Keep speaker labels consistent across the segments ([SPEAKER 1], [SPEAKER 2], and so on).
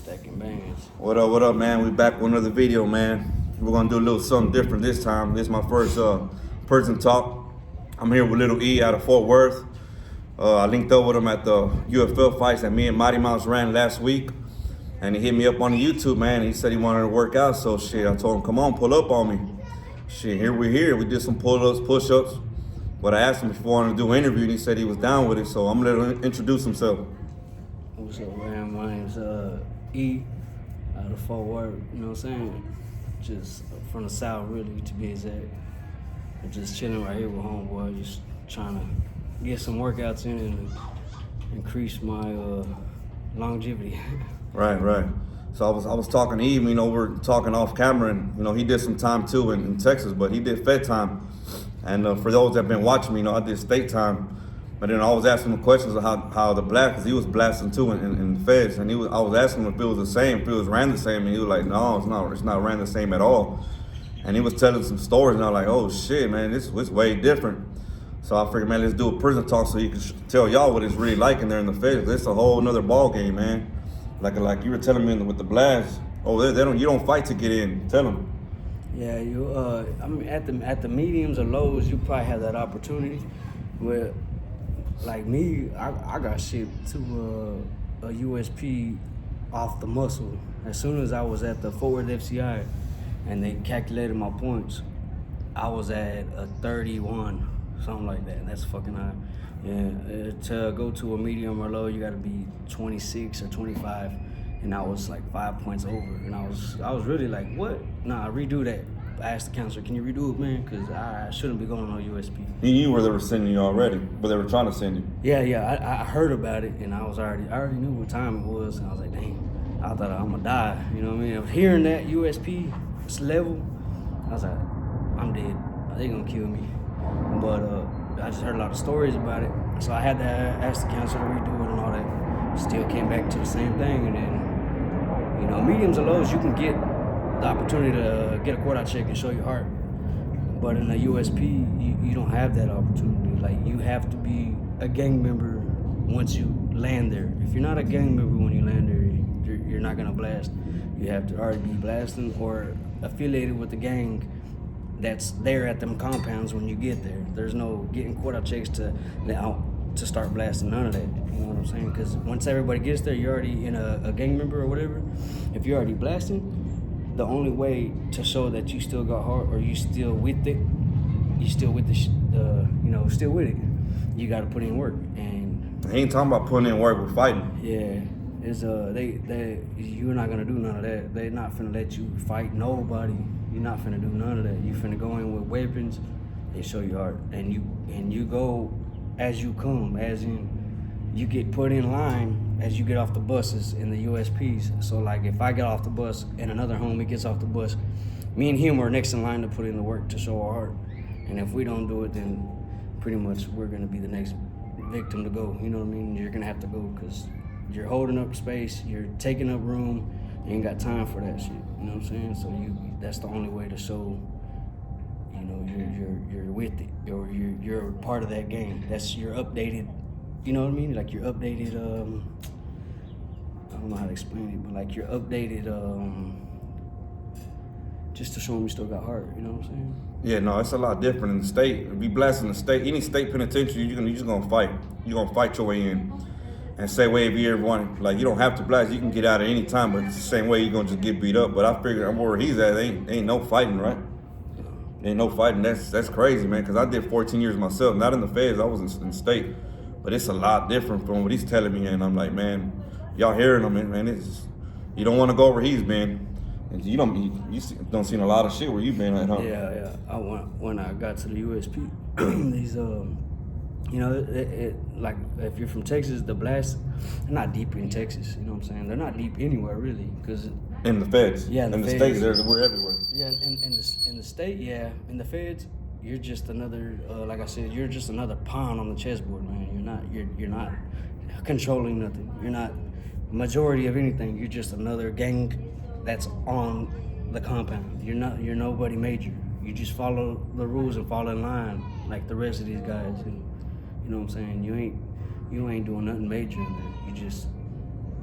[SPEAKER 1] Stackin bandz.
[SPEAKER 2] What up, man? We back with another video, man. We're gonna do a little something different this time. This is my first person talk. I'm here with Little E out of Fort Worth. I linked up with him at the UFL fights that me and Mighty Mouse ran last week. And he hit me up on the YouTube, man. And he said he wanted to work out, so shit, I told him, come on, pull up on me. Shit, here we're here. We did some pull-ups, push-ups. But I asked him if he wanted to do an interview, and he said he was down with it, so I'm gonna let him introduce himself.
[SPEAKER 1] What's up, man? My name's E out of Fort Worth, you know what I'm saying? Just from the South, really, to be exact. I'm just chilling right here with homeboy, just trying to get some workouts in and increase my longevity.
[SPEAKER 2] Right. So I was talking to Eve, we're talking off camera, and he did some time too in Texas, but he did Fed time. And for those that have been watching me, I did state time. But then I was asking him questions of how the blast, because he was blasting too in the Feds, and I was asking him if it was the same, if it was ran the same, and he was like, no, it's not ran the same at all. And he was telling some stories, and I was like, oh shit, man, this way different. So I figured, man, let's do a prison talk so you can tell y'all what it's really like in there in the Feds. It's a whole nother ball game, man. Like you were telling me with the blast. Oh, you don't fight to get in. Tell them.
[SPEAKER 1] Yeah, I mean, at the mediums or lows, you probably have that opportunity. Where, like me, I got shipped to a USP off the muscle as soon as I was at the Fort Worth FCI, and they calculated my points. I was at a 31, something like that. That's fucking high. Yeah, to go to a medium or low, you got to be 26 or 25. And I was like 5 points over, and I was really like, what? Nah, redo that. I asked the counselor, can you redo it, man? Because I shouldn't be going on USP.
[SPEAKER 2] You knew where they were sending you already, but they were trying to send you.
[SPEAKER 1] Yeah, I heard about it, and I already knew what time it was, and I was like, dang, I thought I'm gonna die. You know what I mean? I was hearing that USP level, I was like, I'm dead. They gonna kill me. But I just heard a lot of stories about it, so I had to ask the counselor to redo it and all that. Still came back to the same thing, and then. Mediums or lows, you can get the opportunity to get a quarter check and show your heart. But in the USP, you don't have that opportunity. Like, you have to be a gang member once you land there. If you're not a gang member when you land there, you're not gonna blast. You have to already be blasting or affiliated with the gang that's there at them compounds when you get there. There's no getting quarter checks to start blasting, none of that. You know what I'm saying? Because once everybody gets there, you're already in a gang member or whatever. If you're already blasting, the only way to show that you still got heart or you still with it, you still with still with it, you got to put in work. And
[SPEAKER 2] I ain't talking about putting in work with fighting.
[SPEAKER 1] Yeah, it's you're not gonna do none of that. They're not finna let you fight nobody. You're not finna do none of that. You finna go in with weapons and show your heart, and you go as you come, as in you get put in line as you get off the buses in the USPs. So like if I get off the bus and another homie gets off the bus, me and him are next in line to put in the work to show our heart. And if we don't do it, then pretty much we're gonna be the next victim to go. You know what I mean? You're gonna have to go because you're holding up space, you're taking up room, you ain't got time for that shit. You know what I'm saying? So that's the only way to show you're with it, or you're part of that game. That's your updated, you know what I mean? Like your updated, I don't know how to explain it, but like your updated, just to show them you still got heart, you know what I'm saying?
[SPEAKER 2] Yeah, no, it's a lot different in the state. If you blast in the state, any state penitentiary, you're just gonna fight. You're gonna fight your way in. And same way if you ever want, like you don't have to blast, you can get out at any time, but it's the same way you're gonna just get beat up. But I figure I'm where he's at, ain't no fighting, right? Ain't no fighting. That's crazy, man. Because I did 14 years myself, not in the Feds. I was in state, but it's a lot different from what he's telling me. And I'm like, man, y'all hearing him, man. You don't want to go where he's been. And you don't seen a lot of shit where you been at, huh?
[SPEAKER 1] Yeah. When I got to the USP, these like if you're from Texas, the blasts, they're not deep in Texas. You know what I'm saying? They're not deep anywhere really, because
[SPEAKER 2] in the Feds.
[SPEAKER 1] Yeah,
[SPEAKER 2] in the States, we're everywhere.
[SPEAKER 1] Yeah, in the state, yeah. In the Feds, you're just another, like I said, you're just another pawn on the chessboard, man. You're not controlling nothing. You're not majority of anything. You're just another gang that's on the compound. You're nobody major. You just follow the rules and fall in line like the rest of these guys. And you know what I'm saying? You ain't doing nothing major in there.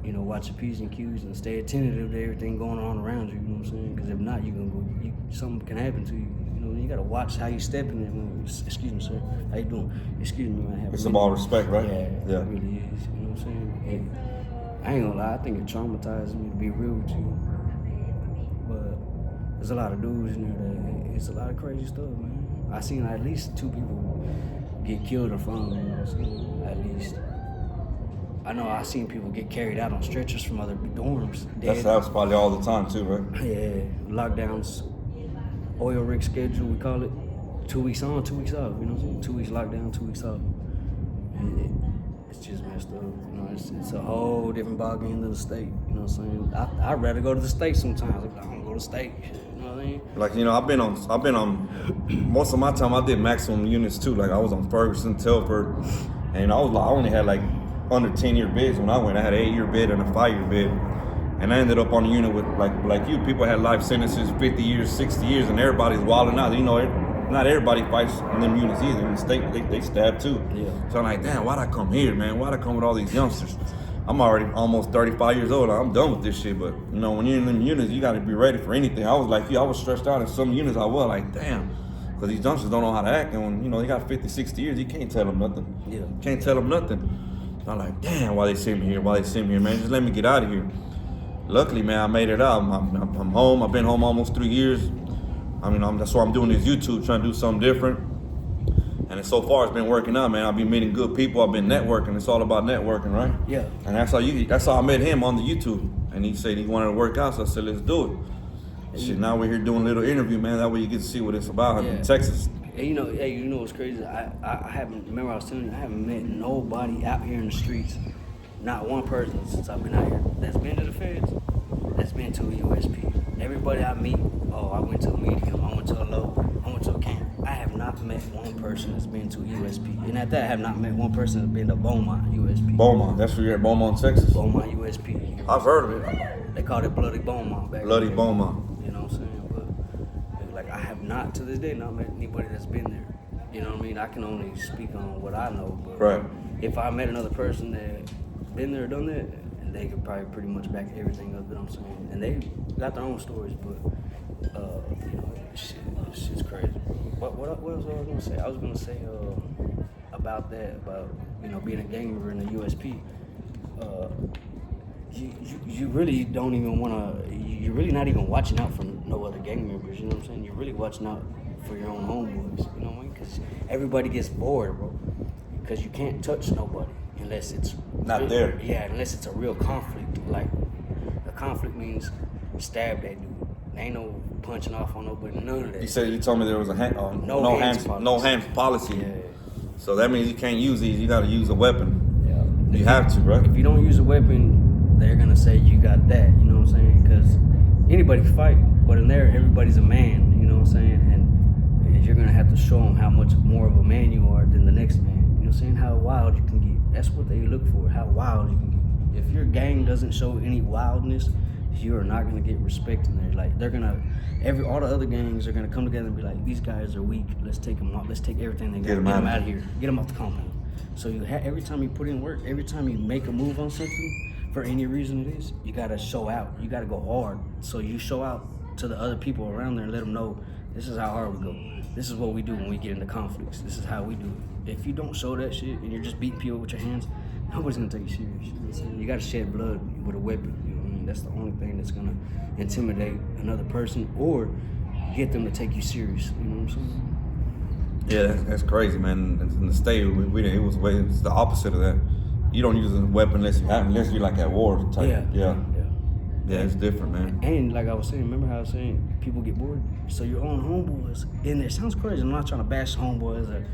[SPEAKER 1] you know, watch your P's and Q's and stay attentive to everything going on around you. You know what I'm saying? Because if not, something can happen to you. You know, you gotta watch how you stepping. Excuse me, sir. How you doing? Excuse me, man.
[SPEAKER 2] It's about respect, right?
[SPEAKER 1] Yeah, it really is. You know what I'm saying? I ain't gonna lie. I think it traumatized me, to be real with you. But there's a lot of dudes in there it's a lot of crazy stuff, man. I seen at least 2 people get killed in front of me. You know what I'm saying? At least. I know I seen people get carried out on stretchers from other dorms.
[SPEAKER 2] That's probably all the time too, right?
[SPEAKER 1] Yeah, lockdowns, oil rig schedule, we call it. 2 weeks on, 2 weeks off. You know what I'm saying? 2 weeks lockdown, 2 weeks off. And it's just messed up. You know, it's a whole different ballgame than the state. You know what I'm saying? I'd rather go to the state sometimes. Like, I don't go to the state. You know what I mean?
[SPEAKER 2] Like, you know, I've been on most of my time I did maximum units too. Like I was on Ferguson, Telford, and I only had like under 10-year bids when I went. I had an 8-year bid and a 5-year bid. And I ended up on a unit with like you, people had life sentences, 50 years, 60 years, and everybody's wilding out. You know, not everybody fights in them units either. In the state, they stab too.
[SPEAKER 1] Yeah.
[SPEAKER 2] So I'm like, damn, why'd I come here, man? Why'd I come with all these youngsters? I'm already almost 35 years old. I'm done with this shit. But, you know, when you're in them units, you got to be ready for anything. I was like, I was stressed out in some units. I was like, damn. Because these youngsters don't know how to act. And when, you know, they got 50, 60 years, you can't tell them nothing.
[SPEAKER 1] Yeah.
[SPEAKER 2] Can't tell them nothing. I'm like, damn, why they send me here, man? Just let me get out of here. Luckily, man, I made it out. I'm home. I've been home almost 3 years. I mean, that's why I'm doing this YouTube, trying to do something different. And so far, it's been working out, man. I've been meeting good people. I've been networking. It's all about networking, right?
[SPEAKER 1] Yeah.
[SPEAKER 2] And that's how I met him on the YouTube. And he said he wanted to work out, so I said, let's do it. Shit, now we're here doing a little interview, man. That way you get to see what it's about in Texas.
[SPEAKER 1] And you know what's crazy? I haven't, remember I was telling you, I haven't met nobody out here in the streets, not one person since I've been out here that's been to the feds, that's been to a USP. Everybody I meet, I went to a medium, I went to a low, I went to a camp. I have not met one person that's been to a USP. And at that, I have not met one person that's been to Beaumont USP.
[SPEAKER 2] Beaumont, that's where you're at, Beaumont, Texas?
[SPEAKER 1] Beaumont USP.
[SPEAKER 2] I've heard of it.
[SPEAKER 1] They called it Bloody Beaumont back then.
[SPEAKER 2] Bloody Beaumont.
[SPEAKER 1] You know what I'm saying? Like, I have not, to this day, not met anybody that's been there. You know what I mean? I can only speak on what I know. But
[SPEAKER 2] right.
[SPEAKER 1] If I met another person that been there, done that, they could probably pretty much back everything up that I'm saying. And they got their own stories, but, you know, shit's crazy. What else was I going to say? I was going to say about that, about, you know, being a gang member in the USP. You really don't even want to, you're really not even watching out for no other gang members, you know what I'm saying? You're really watching out for your own homeboys, you know what I mean? Because everybody gets bored, bro. Because you can't touch nobody unless it's
[SPEAKER 2] not there.
[SPEAKER 1] Yeah, unless it's a real conflict. Like, a conflict means stab that dude. There ain't no punching off on nobody, none of that.
[SPEAKER 2] You told me there was a no hands policy.
[SPEAKER 1] Yeah.
[SPEAKER 2] So that means you can't use these. You got to use a weapon.
[SPEAKER 1] Yeah.
[SPEAKER 2] You have to, right?
[SPEAKER 1] If you don't use a weapon, they're gonna say you got that, you know what I'm saying? Because anybody can fight, but in there, everybody's a man, you know what I'm saying? And you're gonna have to show them how much more of a man you are than the next man. You know what I'm saying? How wild you can get. That's what they look for, how wild you can get. If your gang doesn't show any wildness, you are not gonna get respect in there. Like, they're gonna, all the other gangs are gonna come together and be like, these guys are weak, let's take them off, let's take everything they got, get them out of here, get them off the compound. So every time you put in work, every time you make a move on something, for any reason it is, you gotta show out. You gotta go hard. So you show out to the other people around there and let them know this is how hard we go. This is what we do when we get into conflicts. This is how we do it. If you don't show that shit and you're just beating people with your hands, nobody's gonna take you serious. You know what I'm saying? You gotta shed blood with a weapon. You know what I mean? That's the only thing that's gonna intimidate another person or get them to take you serious. You know what I'm
[SPEAKER 2] saying? Yeah, that's crazy, man. In the state, it's the opposite of that. You don't use a weapon unless you're like at war type. Yeah, it's different, man.
[SPEAKER 1] And like I was saying, remember how I was saying people get bored? So your own homeboys, and it sounds crazy. I'm not trying to bash homeboys or,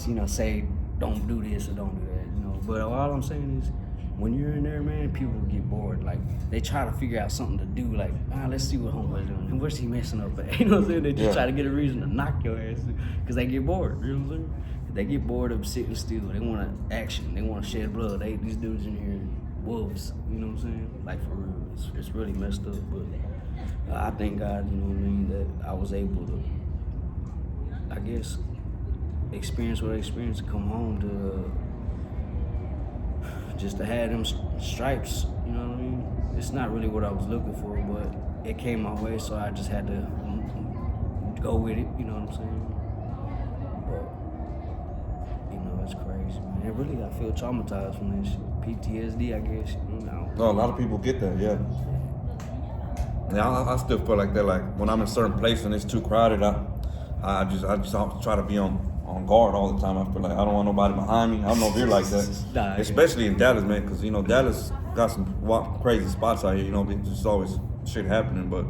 [SPEAKER 1] you know, say don't do this or don't do that, you know. But all I'm saying is, when you're in there, man, people get bored. Like, they try to figure out something to do. Like, let's see what homeboy's doing. And where's he messing up at? You know what I'm saying? They just try to get a reason to knock your ass because they get bored. You know what I'm saying? They get bored of sitting still. They want action. They want to shed blood. These dudes in here, wolves. You know what I'm saying? Like, for real. It's really messed up. But I thank God, you know what I mean, that I was able to, I guess, experience what I experienced and come home just to have them stripes, you know what I mean? It's not really what I was looking for, but it came my way, so I just had to go with it, you know what I'm saying? But, you know, it's crazy, man. It really, I feel traumatized from this shit. PTSD, I guess, you know.
[SPEAKER 2] No, a lot of people get that, yeah. Yeah, I still feel like that. Like when I'm in certain places and it's too crowded, I just try to be on guard all the time. I feel like I don't want nobody behind me. I don't know if you're like that,
[SPEAKER 1] Nah,
[SPEAKER 2] especially in Dallas, man, because you know Dallas got some crazy spots out here. You know, there's just always shit happening. But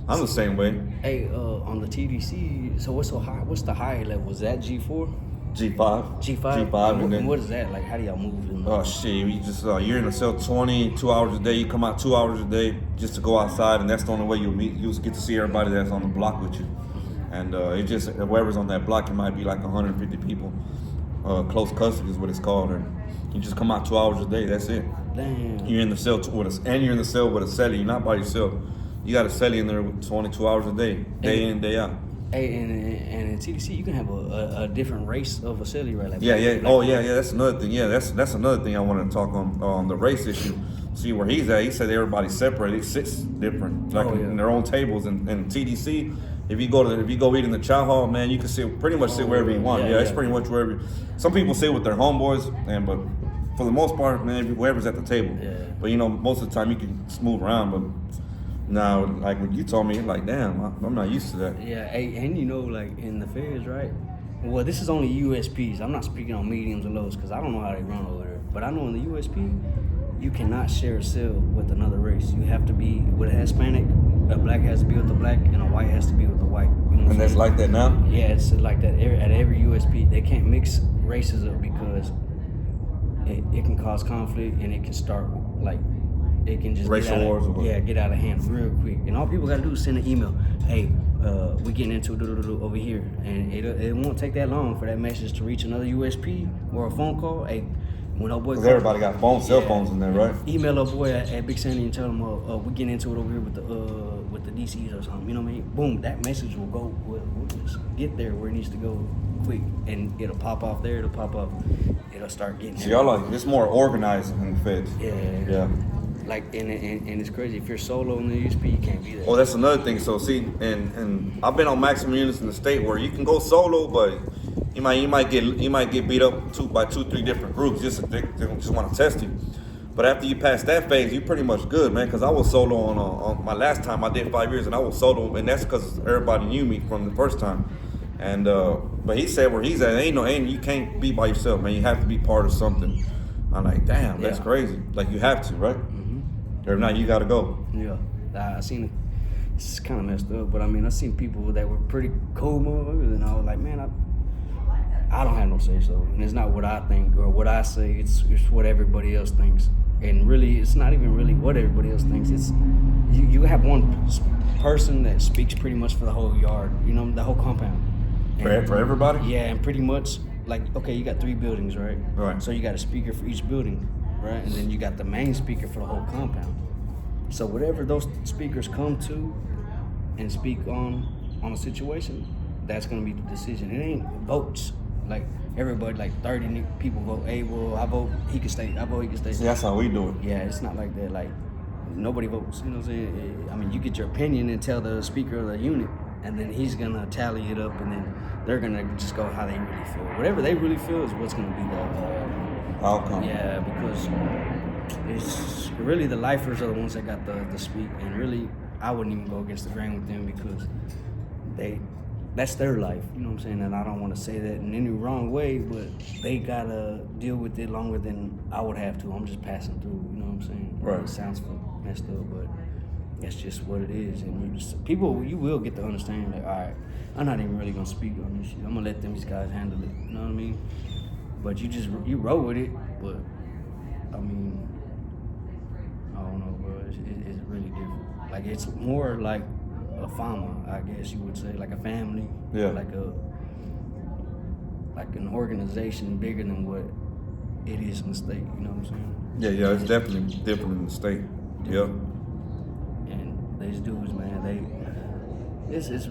[SPEAKER 2] I'm the same way.
[SPEAKER 1] Hey, on the TDC, so what's so high? What's the higher level? Is that G4?
[SPEAKER 2] G5.
[SPEAKER 1] G5.
[SPEAKER 2] And then
[SPEAKER 1] what is that? Like, how do y'all move them?
[SPEAKER 2] oh shit, you just you're in a cell 22 hours a day. You come out 2 hours a day just to go outside, and that's the only way you'll get to see everybody that's on the block with you. And it just whoever's on that block, it might be like 150 people. Close custody is what it's called, and you just come out 2 hours a day. That's it.
[SPEAKER 1] Damn.
[SPEAKER 2] You're in the cell and you're in the cell with a cellie. You're not by yourself. You got a cellie in there 22 hours a day, day in, day out.
[SPEAKER 1] Hey, and in TDC, you can have a different race of a cellie, right? Like,
[SPEAKER 2] Yeah. Oh, yeah. That's another thing. Yeah, that's another thing I wanted to talk on the race issue. See where he's at. He said everybody's separated. It sits different, like in their own tables. And TDC, if you go eat in the chow hall, man, you can pretty much sit wherever you want. Yeah, it's pretty much wherever. Some people sit with their homeboys, but for the most part, man, whoever's at the table.
[SPEAKER 1] Yeah.
[SPEAKER 2] But you know, most of the time you can just move around, but. Now, like when you told me, like, damn, I'm not used to that.
[SPEAKER 1] Yeah, and you know, like in the feds, right? Well, this is only USPs. I'm not speaking on mediums or lows because I don't know how they run over there. But I know in the USP, you cannot share a cell with another race. You have to be with a Hispanic, a black has to be with a black, and a white has to be with a white. You know
[SPEAKER 2] and that's like that now?
[SPEAKER 1] Yeah, it's like that at every USP. They can't mix races up because it can cause conflict and it can start like. It can just
[SPEAKER 2] racial wars or what?
[SPEAKER 1] Yeah, get out of hand real quick. And all people gotta do is send an email. Hey, we getting into over here, and it won't take that long for that message to reach another USP or a phone call. Hey, when our boy,
[SPEAKER 2] because everybody got cell phones in there, right?
[SPEAKER 1] Email our boy at Big Sandy and tell him we getting into it over here with the DCs or something. You know what I mean? Boom, that message will go. We'll just get there where it needs to go quick, and it'll pop off there. It'll pop up. It'll start getting.
[SPEAKER 2] So y'all like it's more organized in the feds.
[SPEAKER 1] Yeah. Like and it's crazy. If you're solo in the USP, you can't be there.
[SPEAKER 2] Well, that's another thing. So see, and I've been on maximum units in the state where you can go solo, but you might get beat up by 2-3 different groups just want to test you. But after you pass that phase, you're pretty much good, man. Because I was solo on my last time. I did 5 years, and I was solo, and that's because everybody knew me from the first time. And but he said where he's at, you can't be by yourself, man. You have to be part of something. I'm like, damn, that's crazy. Like you have to, right? Or not, you gotta go.
[SPEAKER 1] Yeah, I seen it. It's kind of messed up, but I mean, I seen people that were pretty cool motherfuckers, and I was like, man, I don't have no say so, and it's not what I think or what I say. It's what everybody else thinks, and really, it's not even really what everybody else thinks. It's you have one person that speaks pretty much for the whole yard, you know, the whole compound.
[SPEAKER 2] And, for everybody?
[SPEAKER 1] Yeah, and pretty much like okay, you got 3 buildings, right?
[SPEAKER 2] Right.
[SPEAKER 1] So you got a speaker for each building. Right, and then you got the main speaker for the whole compound. So whatever those speakers come to and speak on a situation, that's gonna be the decision. It ain't votes. Like everybody, like 30 people vote. Hey, well, I vote he can stay. I vote he can stay.
[SPEAKER 2] See, that's how we do it.
[SPEAKER 1] Yeah, it's not like that. Like nobody votes. You know what I'm saying? I mean, you get your opinion and tell the speaker of the unit, and then he's gonna tally it up, and then they're gonna just go how they really feel. Whatever they really feel is what's gonna be the
[SPEAKER 2] outcome.
[SPEAKER 1] Yeah, because it's really the lifers are the ones that got the speak, and really I wouldn't even go against the grain with them because that's their life, you know what I'm saying? And I don't want to say that in any wrong way, but they gotta deal with it longer than I would have to. I'm just passing through, you know what I'm saying?
[SPEAKER 2] Right.
[SPEAKER 1] It sounds messed up, but that's just what it is. And you will get to understand that, all right, I'm not even really gonna speak on this shit. I'm gonna let these guys handle it, you know what I mean? But you roll with it, but I mean, I don't know, bro. It's really different. Like it's more like a family, I guess you would say, like a family.
[SPEAKER 2] Yeah.
[SPEAKER 1] Like an organization bigger than what it is in the state. You know what I'm saying?
[SPEAKER 2] Yeah. It's definitely different in the state. Yeah.
[SPEAKER 1] And these dudes, man, this is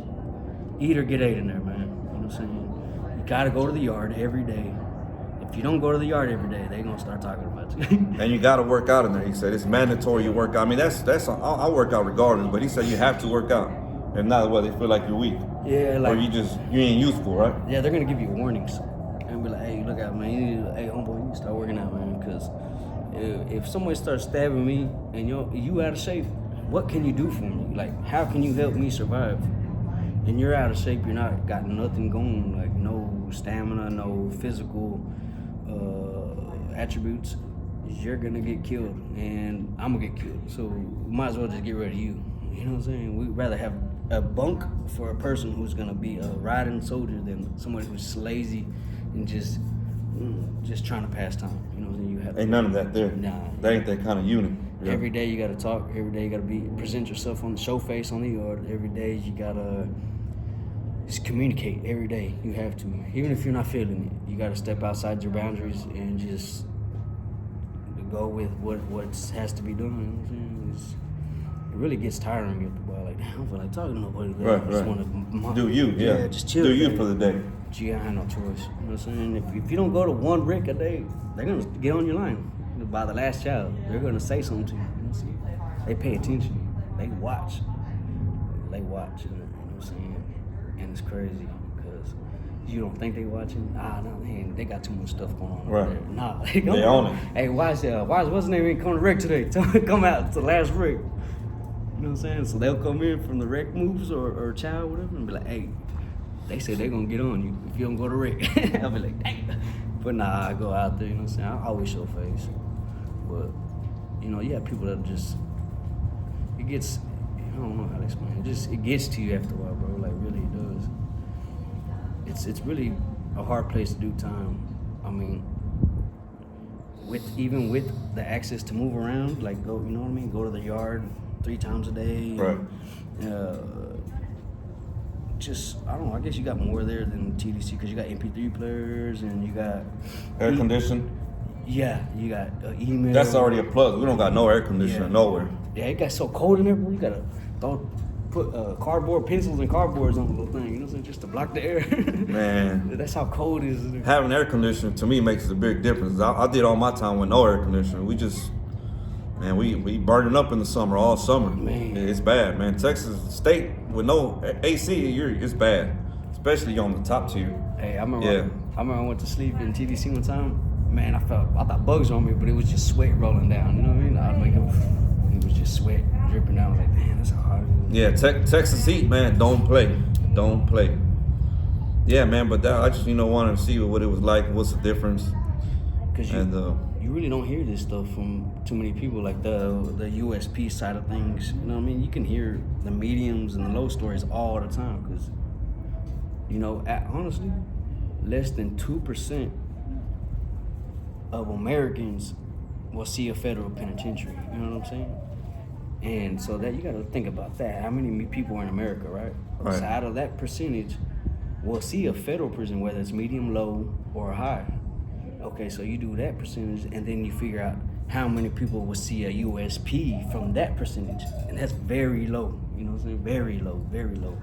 [SPEAKER 1] eat or get ate in there, man. You know what I'm saying? You gotta go to the yard every day. if you don't go to the yard every day, they're gonna start talking about you.
[SPEAKER 2] And you got to work out in there. He said it's mandatory you work out. I mean, I work out regardless, but he said you have to work out. If not, well, they feel like you're weak.
[SPEAKER 1] Yeah,
[SPEAKER 2] Or
[SPEAKER 1] like
[SPEAKER 2] you ain't useful, right?
[SPEAKER 1] yeah, they're gonna give you warnings and be like, hey, look out, man. Hey, homeboy, you need to start working out, man. Because if someone starts stabbing me and you out of shape, what can you do for me? Like, how can you help me survive? And you're out of shape. You're not got nothing going. Like no stamina, no physical attributes. You're gonna get killed, and I'm gonna get killed. So might as well just get rid of you. You know what I'm saying? We'd rather have a bunk for a person who's gonna be a riding soldier than somebody who's lazy and just trying to pass time. You know what I'm saying? You have
[SPEAKER 2] Ain't none of that there.
[SPEAKER 1] Nah.
[SPEAKER 2] They ain't that kind of unit. Yeah.
[SPEAKER 1] Every day you gotta talk. Every day you gotta present yourself on the show face on the yard. Every day you gotta just communicate. Every day you have to, even if you're not feeling it, you gotta step outside your boundaries and just go with what has to be done. You know what I'm saying? It really gets tiring after a while. Like, damn, I don't feel like talking to nobody today.
[SPEAKER 2] Right,
[SPEAKER 1] I just
[SPEAKER 2] right.
[SPEAKER 1] want to
[SPEAKER 2] Do you, yeah.
[SPEAKER 1] just chill.
[SPEAKER 2] Do you
[SPEAKER 1] baby.
[SPEAKER 2] for the day.
[SPEAKER 1] But you have no choice. You know what I'm saying? If you don't go to one brick a day, they're gonna get on your line. By the last child, they're gonna say something to you. You know what I'm saying? They pay attention. They watch. They watch. You know what I'm saying? And it's crazy because you don't think they watching. No, they got too much stuff going on
[SPEAKER 2] Right.
[SPEAKER 1] over there. Nah,
[SPEAKER 2] They own it.
[SPEAKER 1] Hey, what's his name ain't coming to rec today? Come out to the last rec. You know what I'm saying? So they'll come in from the rec moves or chow or whatever and be like, hey, they say they're gonna get on you if you don't go to rec. I'll be like, dang. But nah, I go out there, you know what I'm saying? I always show face. But, you know, you have people that just, it gets, I don't know how to explain it. It gets to you after a while, bro. Like, really, it does. It's really a hard place to do time. I mean, even with the access to move around, like go, you know what I mean? Go to the yard 3 times a day.
[SPEAKER 2] Right.
[SPEAKER 1] I don't know, I guess you got more there than TDC because you got MP3 players and you got
[SPEAKER 2] Air conditioning.
[SPEAKER 1] Yeah, you got email.
[SPEAKER 2] That's already a plus. We don't got no air conditioning nowhere.
[SPEAKER 1] Yeah, it got so cold in there, bro. You gotta put cardboard pencils and cardboards on the little thing, you know what I'm saying, just to block the air.
[SPEAKER 2] Man.
[SPEAKER 1] That's how cold it is.
[SPEAKER 2] Having air conditioning to me makes a big difference. I did all my time with no air conditioning. We just, man, we burning up in the summer, all summer.
[SPEAKER 1] Man.
[SPEAKER 2] It's bad, man. Texas State with no AC, it's bad, especially on the top tier.
[SPEAKER 1] Hey, I remember I went to sleep in TDC one time. Man, I thought bugs on me, but it was just sweat rolling down. You know what I mean? I'd wake up, it was just sweat dripping down. I was like, man, that's how hard it is.
[SPEAKER 2] Yeah, Texas heat, man, don't play. Yeah, man, but I just, wanted to see what it was like, what's the difference.
[SPEAKER 1] Because you really don't hear this stuff from too many people, like the USP side of things. You know what I mean? You can hear the mediums and the low stories all the time because, honestly, less than 2% of Americans will see a federal penitentiary. You know what I'm saying? And so that you got to think about that. How many people are in America, right?
[SPEAKER 2] Right.
[SPEAKER 1] So out of that percentage, will see a federal prison, whether it's medium, low, or high. Okay, so you do that percentage, and then you figure out how many people will see a USP from that percentage, and that's very low. You know what I'm saying? Very low, very low.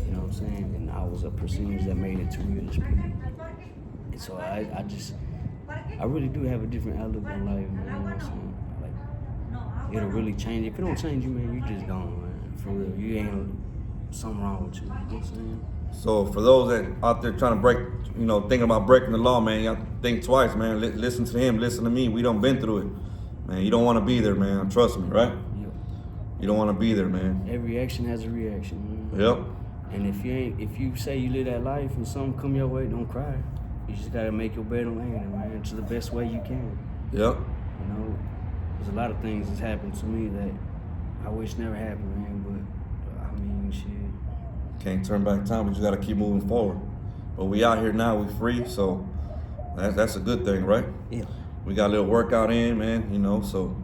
[SPEAKER 1] You know what I'm saying? And I was a percentage that made it to USP. And so I really do have a different outlook on life, man. You know what I'm saying? Like, it'll really change. If it don't change you, man, you just gone, man. For real. You ain't something wrong with you. You know what I'm saying?
[SPEAKER 2] So for those that out there trying to break, thinking about breaking the law, man, you have to think twice, man. Listen to him, listen to me. We done been through it. Man, you don't want to be there, man. Trust me, right?
[SPEAKER 1] Yep.
[SPEAKER 2] You don't want to be there, man.
[SPEAKER 1] Every action has a reaction, man.
[SPEAKER 2] Yep.
[SPEAKER 1] And if you say you live that life and something come your way, don't cry. You just gotta make your bed on land, man, to the best way you can.
[SPEAKER 2] Yep.
[SPEAKER 1] There's a lot of things that's happened to me that I wish never happened, man. But I mean, shit.
[SPEAKER 2] Can't turn back time. We just gotta keep moving forward. But we out here now. We free, so that's a good thing, right?
[SPEAKER 1] Yeah.
[SPEAKER 2] We got a little workout in, man. So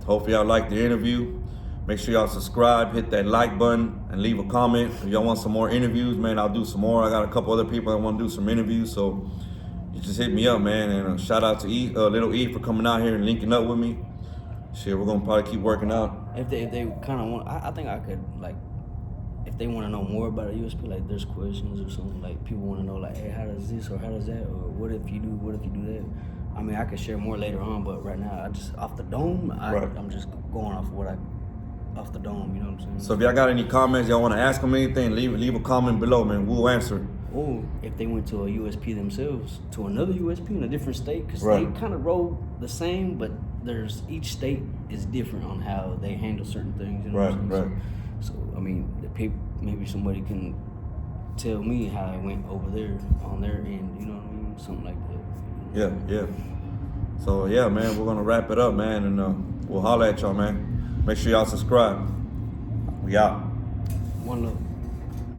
[SPEAKER 2] hopefully y'all like the interview. Make sure y'all subscribe, hit that like button, and leave a comment. If y'all want some more interviews, man, I'll do some more. I got a couple other people that want to do some interviews, so you just hit me up, man. And shout out to Little E for coming out here and linking up with me. Shit, we're gonna probably keep working out.
[SPEAKER 1] If they kind of want, I think I could if they want to know more about a USP, like there's questions or something, like people want to know, like, hey, how does this or how does that, or what if you do that? I mean, I could share more later on, but right now, I just off the dome, I'm just going off off the dome. You know what I'm saying?
[SPEAKER 2] So if y'all got any comments, y'all want to ask them anything, leave a comment below, man. We'll answer.
[SPEAKER 1] Or if they went to a USP themselves, to another USP in a different state, because
[SPEAKER 2] Right.
[SPEAKER 1] they kind of roll the same, but each state is different on how they handle certain things. You know what I'm saying? So I mean, maybe somebody can tell me how it went over there on their end. You know what I mean? Something like that.
[SPEAKER 2] Yeah. So yeah, man, we're gonna wrap it up, man, and we'll holler at y'all, man. Make sure y'all subscribe. We out.
[SPEAKER 1] One love.